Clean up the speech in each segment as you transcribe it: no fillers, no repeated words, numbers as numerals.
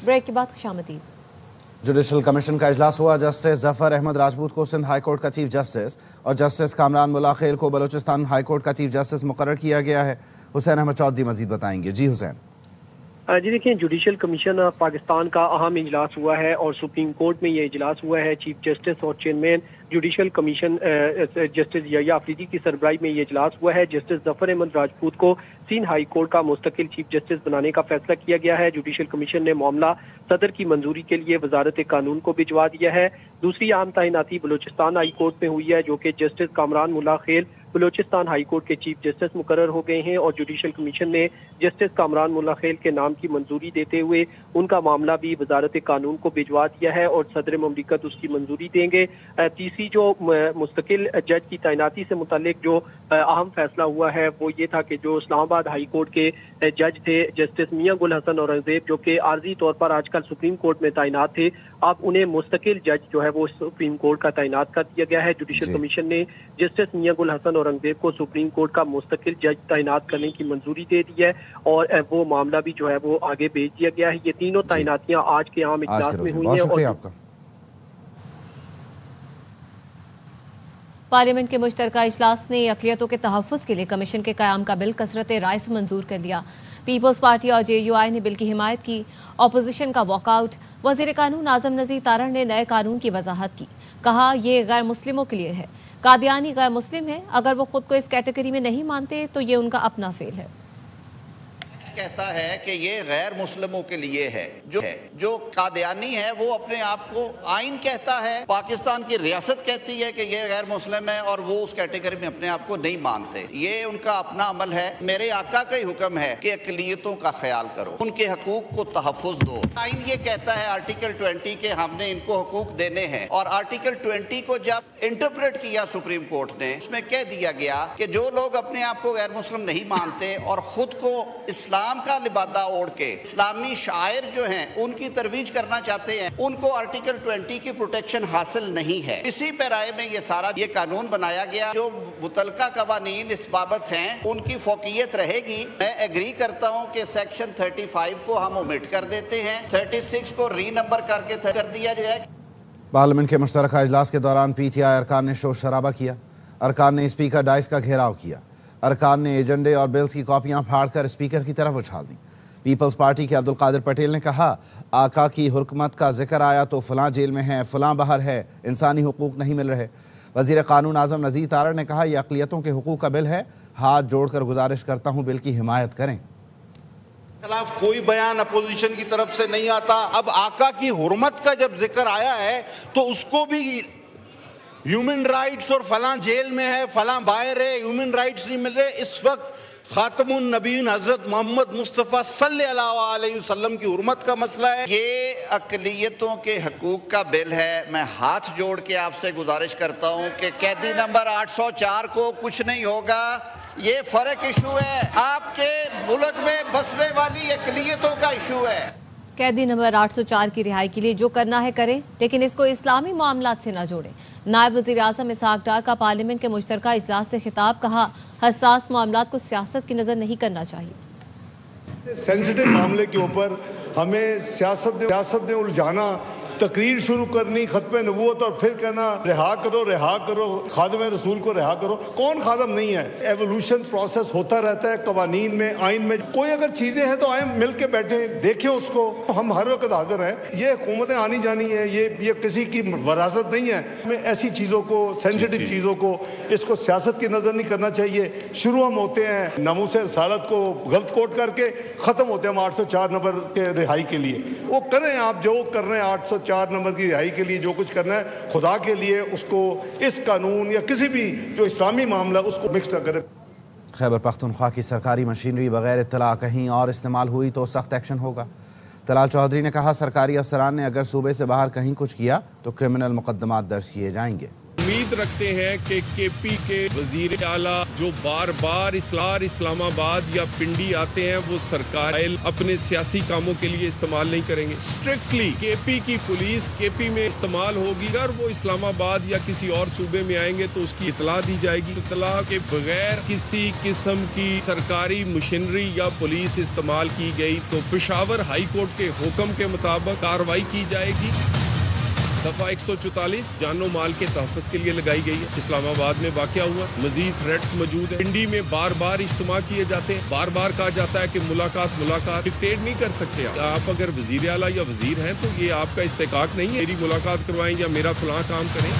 Break کے بعد خوشامدید۔ Judicial commission کا اجلاس ہوا۔ جسٹس ظفر احمد راجپوت کو سندھ ہائی کورٹ کا چیف جسٹس اور جسٹس کامران ملا خیل کو بلوچستان ہائی کورٹ کا چیف جسٹس مقرر کیا گیا ہے۔ حسین احمد چودھری مزید بتائیں گے۔ جی حسین۔ جی دیکھیں، جوڈیشل کمیشن پاکستان کا اہم اجلاس ہوا ہے اور سپریم کورٹ میں یہ اجلاس ہوا ہے۔ چیف جسٹس اور چیئرمین جوڈیشل کمیشن جسٹس یحییٰ آفریدی کی سربراہی میں یہ اجلاس ہوا ہے۔ جسٹس ظفر احمد راجپوت کو سندھ ہائی کورٹ کا مستقل چیف جسٹس بنانے کا فیصلہ کیا گیا ہے۔ جوڈیشل کمیشن نے معاملہ صدر کی منظوری کے لیے وزارت قانون کو بھجوا دیا ہے۔ دوسری اہم تعیناتی بلوچستان ہائی کورٹ میں ہوئی ہے، جو کہ جسٹس کامران ملا خیل بلوچستان ہائی کورٹ کے چیف جسٹس مقرر ہو گئے ہیں اور جوڈیشل کمیشن نے جسٹس کامران ملا خیل کے نام کی منظوری دیتے ہوئے ان کا معاملہ بھی وزارت قانون کو بھجوا دیا ہے اور صدر مملکت اس کی منظوری دیں گے۔ تیسری جو مستقل جج کی تعیناتی سے متعلق جو اہم فیصلہ ہوا ہے وہ یہ تھا کہ جو اسلام آباد ہائی کورٹ کے جج تھے جسٹس میاں گل حسن اورنگزیب، جو کہ عارضی طور پر آج کل سپریم کورٹ میں تعینات تھے، اب انہیں مستقل جج جو ہے وہ سپریم کورٹ کا تعینات کر دیا گیا ہے۔ جوڈیشل کمیشن نے جسٹس میاں گل حسن اورنگزیب کو سپریم کورٹ کا مستقل جج تعینات کرنے کی منظوری دے دی ہے اور وہ معاملہ بھی جو ہے وہ آگے بھیج دیا گیا ہے۔ یہ تینوں تعیناتیاں آج کے عام اجلاس میں ہوئی ہیں۔ شکریہ آپ کا۔ پارلیمنٹ کے مشترکہ اجلاس نے اقلیتوں کے تحفظ کے لیے کمیشن کے قیام کا بل کثرت رائے سے منظور کر لیا۔ پیپلز پارٹی اور جے یو آئی نے بل کی حمایت کی۔ اپوزیشن کا واک آؤٹ۔ وزیر قانون اعظم نذیر تارڑ نے نئے قانون کی وضاحت کی، کہا یہ غیر مسلموں کے لیے ہے۔ قادیانی غیر مسلم ہے، اگر وہ خود کو اس کیٹیگری میں نہیں مانتے تو یہ ان کا اپنا فیل ہے۔ کہتا ہے کہ یہ غیر مسلموں کے لیے ہے۔ جو قادیانی ہے وہ اپنے آپ کو آئین کہتا ہے، پاکستان کی ریاست کہتی ہے کہ یہ غیر مسلم ہے اور وہ اس کیٹیگری میں اپنے آپ کو نہیں مانتے۔ یہ ان کا اپنا عمل ہے۔ میرے آقا کا ہی حکم ہے کہ اقلیتوں کا خیال کرو، ان کے حقوق کو تحفظ دو۔ آئین یہ کہتا ہے آرٹیکل 20 کے ہم نے ان کو حقوق دینے ہیں، اور آرٹیکل 20 کو جب انٹرپریٹ کیا سپریم کورٹ نے، اس میں کہہ دیا گیا کہ جو لوگ اپنے آپ کو غیر مسلم نہیں مانتے اور خود کو اسلام کا لبادہ اوڑھ کے اسلامی شاعر جو ہیں ان کی ترویج کرنا چاہتے ہیں، ان کو آرٹیکل 20 کی پروٹیکشن حاصل نہیں ہے۔ اسی پیرائے میں یہ قانون بنایا گیا۔ جو متعلقہ قوانین اس بابت ہیں ان کی فوقیت رہے گی۔ میں ایگری کرتا ہوں کہ سیکشن 35 کو ہم اومٹ کر دیتے ہیں، 36 کو ری نمبر کر کے کر دیا جائے۔ پارلیمنٹ کے مشترکہ اجلاس کے دوران پی ٹی آئی ارکان نے شور شرابہ کیا۔ ارکان نے اسپیکر ڈائس کا گھیراؤ کیا۔ ارکان نے ایجنڈے اور بلز کی کاپیاں پھاڑ کر اسپیکر کی طرف اچھال دیں۔ پیپلز پارٹی کے عبدالقادر پٹیل نے کہا، آقا کی حکمت کا ذکر آیا تو فلاں جیل میں ہے، فلاں باہر ہے، انسانی حقوق نہیں مل رہے۔ وزیر قانون اعظم نذیر تارڑ نے کہا، یہ اقلیتوں کے حقوق کا بل ہے، ہاتھ جوڑ کر گزارش کرتا ہوں بل کی حمایت کریں۔ خلاف کوئی بیان اپوزیشن کی طرف سے نہیں آتا۔ اب آقا کی حرمت کا جب ذکر آیا ہے تو اس کو بھی ہیومن رائٹس اور فلاں جیل میں ہے، فلاں باہر ہے، ہیومن رائٹس نہیں مل رہے۔ اس وقت خاتم النبیین حضرت محمد مصطفیٰ صلی اللہ علیہ وسلم کی حرمت کا مسئلہ ہے۔ یہ اقلیتوں کے حقوق کا بل ہے۔ میں ہاتھ جوڑ کے آپ سے گزارش کرتا ہوں کہ قیدی نمبر 804 کو کچھ نہیں ہوگا۔ یہ فرق ایشو ہے، آپ کے ملک میں بسنے والی اقلیتوں کا ایشو ہے۔ قیدی نمبر 804 کی رہائی کے لیے جو کرنا ہے کریں، لیکن اس کو اسلامی معاملات سے نہ جوڑیں۔ نائب وزیر اعظم اسحاق ڈار کا پارلیمنٹ کے مشترکہ اجلاس سے خطاب، کہا حساس معاملات کو سیاست کی نظر نہیں کرنا چاہیے۔ سینسٹیو معاملے کے اوپر ہمیں سیاست میں الجھانا، تقریر شروع کرنی ختم نبوت اور پھر کہنا رہا کرو خادم رسول کو رہا کرو۔ کون خادم نہیں ہے؟ ایوولوشن پروسیس ہوتا رہتا ہے قوانین میں، آئین میں۔ کوئی اگر چیزیں ہیں تو آئیں مل کے بیٹھیں، دیکھیں اس کو۔ ہم ہر وقت حاضر ہیں۔ یہ حکومتیں آنی جانی ہے، یہ کسی کی وراثت نہیں ہے۔ ہمیں ایسی چیزوں کو، سینسٹیو چیزوں کو، اس کو سیاست کی نظر نہیں کرنا چاہیے۔ شروع ہم ہوتے ہیں ناموس رسالت کو غلط کوٹ کر کے، ختم ہوتے ہیں ہم 804 نمبر کے رہائی کے لیے۔ وہ کریں آپ جو کر رہے ہیں 804 نمبر کی رہائی کے لیے جو کچھ کرنا ہے، خدا کے لیے اس کو اس قانون یا کسی بھی جو اسلامی معاملہ اس کو مکس نہ کرے۔ خیبر پختونخوا کی سرکاری مشینری بغیر اطلاع کہیں اور استعمال ہوئی تو سخت ایکشن ہوگا۔ طلال چودھری نے کہا، سرکاری افسران نے اگر صوبے سے باہر کہیں کچھ کیا تو کرمنل مقدمات درج کیے جائیں گے۔ उम्मीद रखते हैं कि केपी के वजीर आला जो बार बार इस्लामाबाद या पिंडी आते हैं वो सरकार अपने सियासी कामों के लिए इस्तेमाल नहीं करेंगे। स्ट्रिक्टली केपी की पुलिस केपी में इस्तेमाल होगी। अगर वो इस्लामाबाद या किसी और सूबे में आएंगे तो उसकी इतला दी जाएगी। इतला के बगैर किसी किस्म की सरकारी मशीनरी या पुलिस इस्तेमाल की गई तो पेशावर हाई कोर्ट के हुक्म के मुताबिक कार्रवाई की जाएगी। दफा 144 जानो माल के तहफ़्फ़ुज़ के लिए लगाई गई है। इस्लामाबाद में वाक़या हुआ, मजीद थ्रेट्स मौजूद है। पिंडी में बार बार इज्तिमा किए जाते हैं, बार बार कहा जाता है कि मुलाकात डिक्टेट नहीं कर सकते आप अगर वज़ीर आला या वज़ीर हैं तो ये आपका इस्तेकाक नहीं है मेरी मुलाकात करवाएं या मेरा फलां काम करें।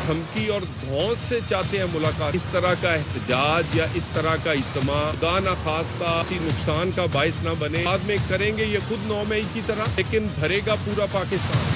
धमकी और धौंस से चाहते हैं मुलाकात। इस तरह का एहतजाज या इस तरह का इज्तिमा खुदा न खास्ता किसी नुकसान का बायस न बने। बाद में करेंगे ये खुद 9 मई की तरह, लेकिन भरेगा पूरा पाकिस्तान।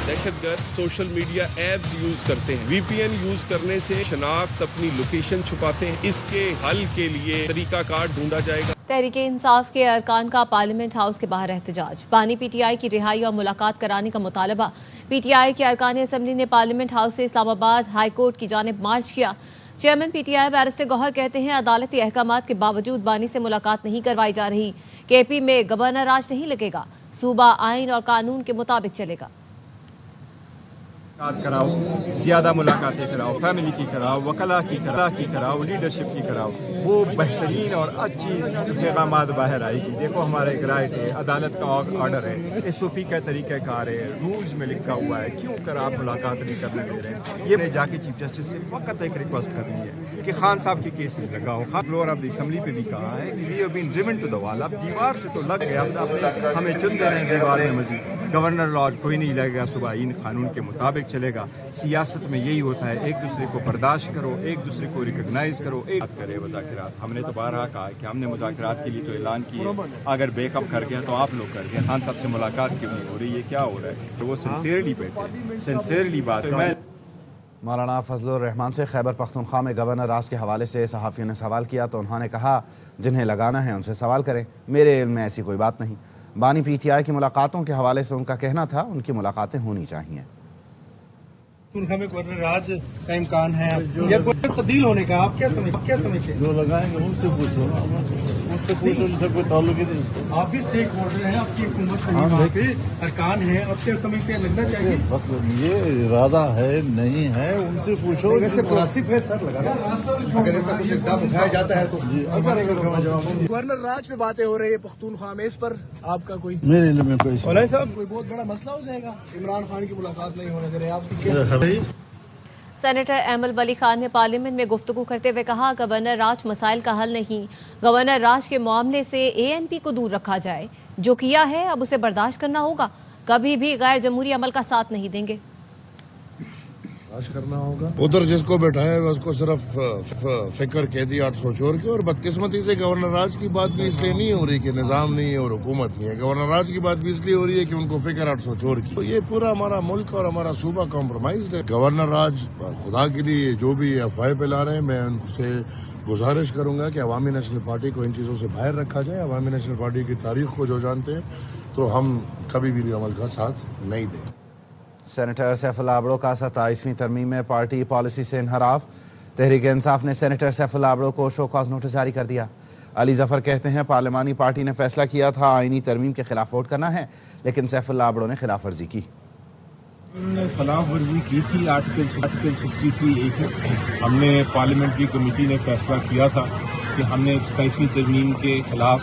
दहशतगर्द सोशल मीडिया ऐप्स यूज करते हैं, VPN यूज करने से शनाख्त अपनी लोकेशन छुपाते हैं। इसके हल के लिए तरीकाकार ढूंढा जाएगा। तहरीके इंसाफ के अरकान का पार्लियामेंट हाउस के बाहर एहतजाज। बानी PTI की रिहाई और मुलाकात कराने का मुतालबा। PTI के अरकान असम्बली ने पार्लियामेंट हाउस से इस्लामाबाद हाई कोर्ट की जानिब मार्च किया। चेयरमैन PTI बैरिस्टर गौहर कहते हैं अदालती अहकामात के बावजूद बानी से मुलाकात नहीं करवाई जा रही। KP में गवर्नर राज नहीं लगेगा, सूबा आइन और कानून के मुताबिक चलेगा। कराओ, ज़्यादा मुलाकातें कराओ, फैमिली की कराओ, वकला की कराओ, लीडरशिप की कराओ, वो बेहतरीन और अच्छी पैगामात बाहर आएगी। देखो हमारा एक राइट है, अदालत का ऑर्डर है, SOP का तरीक़ाकार है, रूल्स में लिखा हुआ है, क्यों कर आप मुलाकात नहीं करने दे रहे हैं। ये मैं जाके चीफ जस्टिस से वक्त एक रिक्वेस्ट करनी है कि खान साहब की केसेस लगाओ। फ्लोर ऑफ द असम्बली पे भी कहा है कि we have been driven to the wall. अब दीवार से तो लग गया, अब हमें चुन दे रहे हैं दीवार में मजीद। गवर्नर लॉज कोई नहीं लगेगा, सुबह इन कानून के मुताबिक चलेगा। सियासत में यही होता है, एक दूसरे को बर्दाश्त करो, एक दूसरे को रिकॉग्नाइज करो, एक करे मुज़ाकरात। हमने तो बारहा कहा कि हमने मुज़ाकरात के लिए तो ऐलान किया, अगर बेकअप कर गया तो आप लोग कर गए। खान साहब से मुलाकात क्यों नहीं हो रही, ये क्या हो रहा है? तो वो सिंसियरली बैठे, सिंसियरली बात। मैं मौलाना फजलुर रहमान से खैबर पख्तूनख्वा में गवर्नर राज के हवाले से सहाफ़ियों ने सवाल किया तो उन्होंने कहा जिन्हें लगाना है उनसे सवाल करें, मेरे इल्म में ऐसी कोई बात नहीं। बानी PTI की मुलाकातों के हवाले से उनका कहना था उनकी मुलाकातें होनी चाहिए। में गवर्नर राज का इम्कान है या कोई तब्दील होने का, आप क्या समझते हैं? जो लगाएंगे उनसे पूछो, उनसे कोई ताल्लुक ही नहीं। आप भी स्टेक होल्डर हैं, आपकी हुकूमत के अरकान है, अब क्या समझते हैं लगना चाहिए? बस ये इरादा है नहीं है, उनसे पूछो। वैसे मुनासिब है सर लगाना, अगर ऐसा कुछ इक़दाम उठाया जाता है तो। गवर्नर राज पे बातें हो रही है पख्तूनख्वा में, इस पर आपका कोई? मेरे इल्म में कोई साहब कोई बहुत बड़ा मसला हो जाएगा, इमरान खान की मुलाकात नहीं होने दे रहे, आप सेनेटर अहमद वली खान ने पार्लियामेंट में गुफ्तगू करते हुए कहा गवर्नर राज मसाइल का हल नहीं, गवर्नर राज के मामले से ANP को दूर रखा जाए। जो किया है अब उसे बर्दाश्त करना होगा, कभी भी गैर जमहूरी अमल का साथ नहीं देंगे। करना होगा उधर जिसको बैठाया है उसको सिर्फ फिक्र कह दी 800 चोर की। और बदकिस्मती से गवर्नर राज की बात भी इसलिए नहीं हो रही कि निजाम नहीं है और हुकूमत नहीं है, गवर्नर राज की बात भी इसलिए हो रही है कि उनको फिक्र 800 चोर की। तो ये पूरा हमारा मुल्क और हमारा सूबा कॉम्प्रोमाइज है। गवर्नर राज खुदा के लिए जो भी अफवाह फैला रहे हैं, मैं उनसे गुजारिश करूंगा कि अवामी नेशनल पार्टी को इन चीज़ों से बाहर रखा जाए। अवामी नेशनल पार्टी की तारीख को जो जानते हैं तो हम कभी भी अमल का साथ नहीं दें। सेनेटर सैफुल्लाह आबड़ो का 27वीं तरमीम में पार्टी पॉलिसी से इनहराफ। तहरीक इंसाफ ने सेनेटर सैफुल्लाह आबड़ो को शो कॉज नोटिस जारी कर दिया। अली जफर कहते हैं पार्लिमानी पार्टी ने फैसला किया था आईनी तरमीम के खिलाफ वोट करना है, लेकिन सैफुल्लाह आबड़ो ने खिलाफ वर्जी की। उन्होंने खिलाफ वर्जी की थी आर्टिकल 63A। हमने पार्लियामेंट्री कमेटी ने फैसला किया था कि हमने 27वीं तरमीम के खिलाफ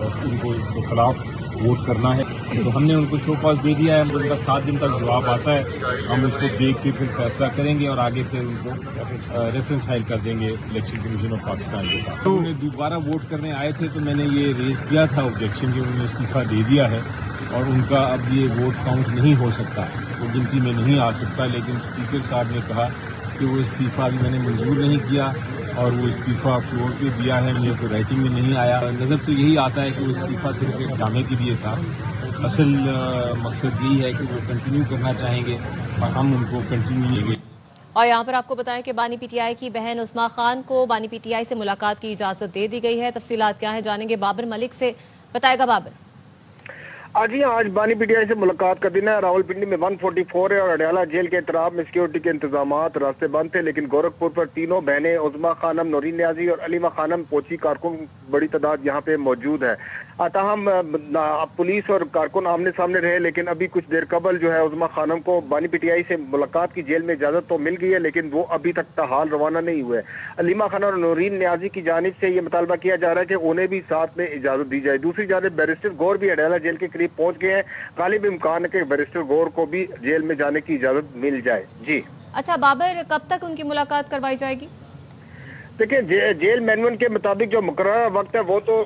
उनको इसके खिलाफ वोट करना है, तो हमने उनको शो कॉज दे दिया है। उनका 7 दिन तक जवाब आता है, हम उसको देख के फिर फैसला करेंगे और आगे फिर उनको रेफरेंस फाइल कर देंगे इलेक्शन कमीशन ऑफ पाकिस्तान के पास। तो उन्हें दोबारा वोट करने आए थे तो मैंने ये रेज किया था ऑब्जेक्शन कि उन्होंने इस्तीफा दे दिया है और उनका अब ये वोट काउंट नहीं हो सकता, वो गिनती में नहीं आ सकता। लेकिन स्पीकर साहब ने कहा कि वो इस्तीफा भी मैंने मंजूर नहीं किया और वो इस्तीफा फ्लोर पे दिया है, मुझे कोई राइटिंग में नहीं आया। नज़र तो यही आता है कि वो इस्तीफा सिर्फ एक ड्रामे के लिए था। असल मकसद यही है कि वो कंटिन्यू करना चाहेंगे और हम उनको कंटिन्यू देंगे। और यहाँ पर आपको बताएं कि बानी PTI की बहन उस्मा खान को बानी PTI से मुलाकात की इजाज़त दे दी गई है। तफसीलात क्या है जानेंगे बाबर मलिक से, बताएगा बाबर। जी आज बानी पीटीआई से मुलाकात का दिन है। रावलपिंडी में 144 है और अडयाला जेल के एतराब में सिक्योरिटी के इंतजाम, रास्ते बंद थे, लेकिन गोरखपुर पर तीनों बहनें उज़मा खानम, नौरीन न्याजी और अलीमा खानम पोची कारकुन बड़ी तादाद यहाँ पे मौजूद है। ताहम पुलिस और कारकुन आमने सामने रहे, लेकिन अभी कुछ देर कबल जो है उज़मा खानम को बानी पीटीआई से मुलाकात की जेल में इजाजत तो मिल गई है, लेकिन वो अभी तक ताहाल रवाना नहीं हुए। अलीमा खान और नौरीन न्याजी की जानिब से ये मुतालबा किया जा रहा है कि उन्हें भी साथ में इजाजत दी जाए। दूसरी जानिब बैरिस्टर गौर भी अडयाला जेल के करीब पहुंच गए हैं। गालिब इम्कान है कि बैरिस्टर गौर को भी जेल में जाने की इजाजत मिल जाए। जी अच्छा बाबर, कब तक उनकी मुलाकात करवाई जाएगी? देखिए जेल मैनुअल के मुताबिक जो मुकर्रर वक्त है वो तो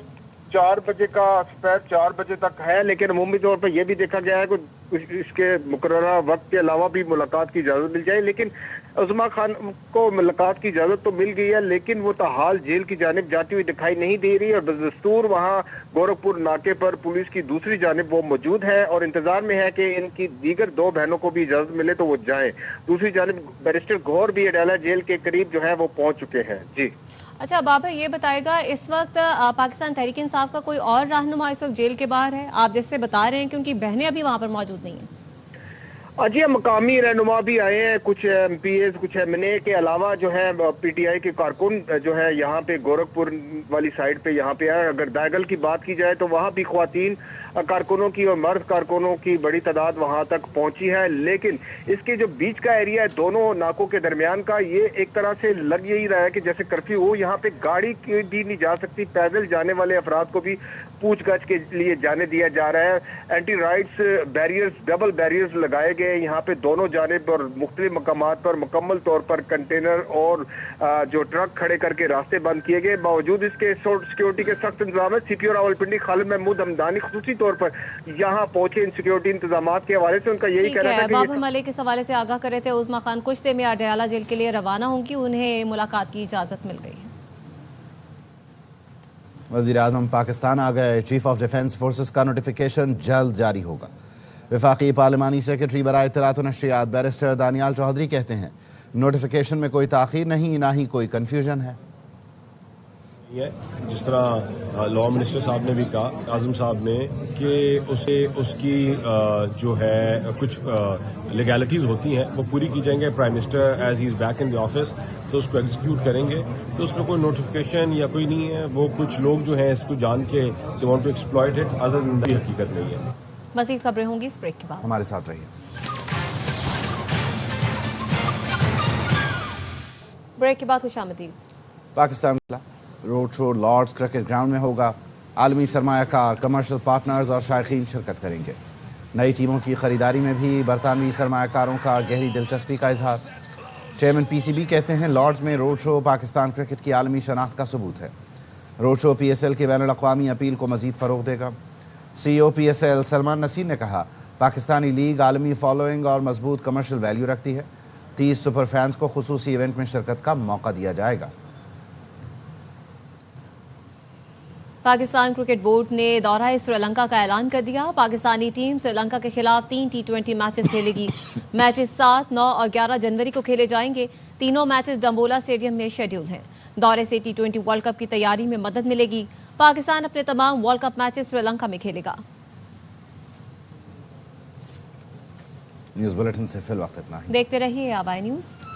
4 बजे का, दोपहर 4 बजे तक है, लेकिन अमूमी तौर पर यह भी देखा गया है कि इसके मुकर्रर वक्त के अलावा भी मुलाकात की इजाजत मिल जाए। लेकिन उज़मा खान को मुलाकात की इजाजत तो मिल गई है, लेकिन वो ताहाल जेल की जानिब जाती हुई दिखाई नहीं दे रही, और बदस्तूर वहाँ गोरखपुर नाके पर पुलिस की दूसरी जानिब वो मौजूद है और इंतजार में है कि इनकी दीगर 2 बहनों को भी इजाजत मिले तो वो जाएं। दूसरी जानिब बैरिस्टर गौर भी अडयाला जेल के करीब जो है वो पहुंच चुके हैं। जी अच्छा बाबर, ये बताएगा इस वक्त पाकिस्तान तहरीक इंसाफ का कोई और रहनुमा इस वक्त जेल के बाहर है? आप जैसे बता रहे हैं क्योंकि बहनें अभी वहां पर मौजूद नहीं हैं। जी मकामी रहनुमा भी आए हैं, कुछ MPAs, कुछ MNA के अलावा जो है PTI के कारकुन जो है यहाँ पे गोरखपुर वाली साइड पे यहाँ पे आए। अगर दायगल की बात की जाए तो वहाँ भी ख्वातीन कारकुनों की और मर्द कारकुनों की बड़ी तादाद वहाँ तक पहुँची है, लेकिन इसके जो बीच का एरिया है दोनों नाकों के दरमियान का, ये एक तरह से लग यही रहा है कि जैसे कर्फ्यू हो। यहाँ पे गाड़ी भी नहीं जा सकती, पैदल जाने वाले अफराद को भी पूछगछ के लिए जाने दिया जा रहा है। Anti rides barriers, double barriers लगाए गए यहाँ पे दोनों जानिब, और मुख्तलिफ मकामात पर मुकम्मल तौर पर कंटेनर और जो ट्रक खड़े करके रास्ते बंद किए गए। बावजूद इसके सिक्योरिटी के सख्त इंतजाम है। CPO रावलपिंडी खालिद महमूद हमदानी खुसूसी तौर पर यहाँ पहुंचे इन सिक्योरिटी इंतजाम के हवाले से। उनका यही कहना है। बाबर मलिक इस हवाले से आगाह कर रहे थे। उज़मा खान कुछ देर में अडयाला जेल के लिए रवाना होंगी, उन्हें मुलाकात की इजाजत मिल गई है। वज़ीर आज़म पाकिस्तान आ गए। चीफ ऑफ डिफेंस फोर्सेस का नोटिफिकेशन जल्द जारी होगा। वफाकी पार्लिमानी सेक्रेटरी बराए इत्तलात व नशरियात बैरिस्टर दानियाल चौधरी कहते हैं नोटिफिकेशन में कोई ताख़ीर नहीं, ना ही कोई कन्फ्यूजन है। जिस तरह लॉ मिनिस्टर साहब ने भी कहा, आज़म साहब ने, कि उसकी जो है कुछ लीगैलिटीज़ होती हैं वो पूरी की जाएंगे। Prime minister as he is back in the office तो उसको एग्जीक्यूट करेंगे, तो उसमें कोई नोटिफिकेशन या कोई नहीं है। वो कुछ लोग जो हैं इसको जान के they want to exploit it, other than that हकीकत नहीं है। मज़ीद खबरें होंगी इस ब्रेक के बाद, हमारे साथ रहिए। ब्रेक के बाद खुशामदीद। Pakistan road show Lord's cricket ground में होगा। आलमी सरमायाकार, कमर्शियल पार्टनर्स और शायकीन शिरकत करेंगे। नई टीमों की खरीदारी में भी बरतानवी सरमायाकारों का गहरी दिलचस्पी का इजहार। चेयरमैन PCB कहते हैं लॉर्ड्स में रोड शो पाकिस्तान क्रिकेट की आलमी शनाख्त का सबूत है। रोड शो PSL के बैनुल अक़वामी अपील को मज़ीद फ़रोग़ देगा। CEO PSL सलमान नसीर ने कहा पाकिस्तानी लीग आलमी फॉलोइंग और मजबूत कमर्शियल वैल्यू रखती है। 30 सुपर फैंस को खुसूसी इवेंट में शिरकत का मौका दिया जाएगा। पाकिस्तान क्रिकेट बोर्ड ने दौरा श्रीलंका का ऐलान कर दिया। पाकिस्तानी टीम श्रीलंका के खिलाफ 3 T20 मैचेस खेलेगी। मैचेस 7, 9 और 11 जनवरी को खेले जाएंगे। तीनों मैचेस डम्बोला स्टेडियम में शेड्यूल हैं। दौरे से T20 वर्ल्ड कप की तैयारी में मदद मिलेगी। पाकिस्तान अपने तमाम वर्ल्ड कप मैचेस श्रीलंका में खेलेगा। न्यूज़ बुलेटिन से फिल वक्त इतना ही। देखते रहिए आबाई न्यूज़।